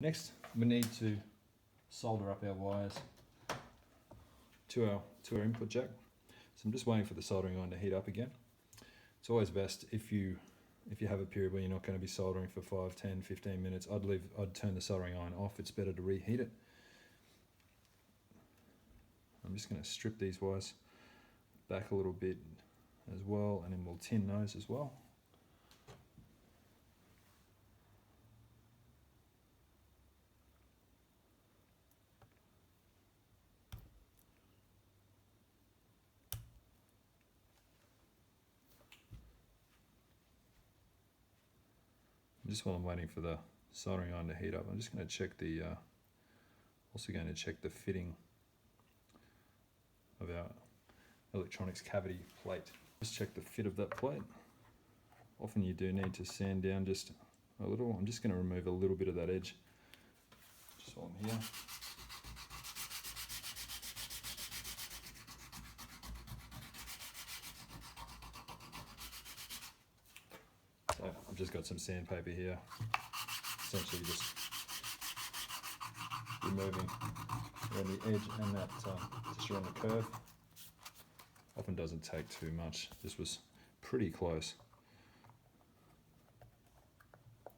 Next, we need to solder up our wires to our input jack. So I'm just waiting for the soldering iron to heat up again. It's always best if you have a period where you're not going to be soldering for 5, 10, 15 minutes, I'd turn the soldering iron off. It's better to reheat it. I'm just going to strip these wires back a little bit as well, and then we'll tin those as well. Just while I'm waiting for the soldering iron to heat up, I'm just going to check also going to check the fitting of our electronics cavity plate. Just check the fit of that plate. Often you do need to sand down just a little. I'm just going to remove a little bit of that edge just while I'm here. So I've just got some sandpaper here, essentially just removing around the edge and that just around the curve. Often doesn't take too much. This was pretty close.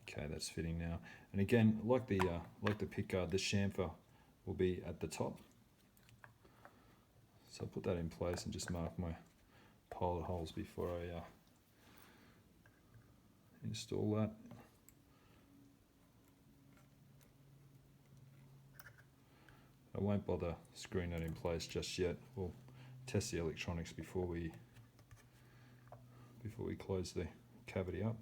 Okay, that's fitting now. And again, like the pickguard, the chamfer will be at the top. So I'll put that in place and just mark my pilot holes before I install that. I won't bother screwing that in place just yet. We'll test the electronics before we close the cavity up.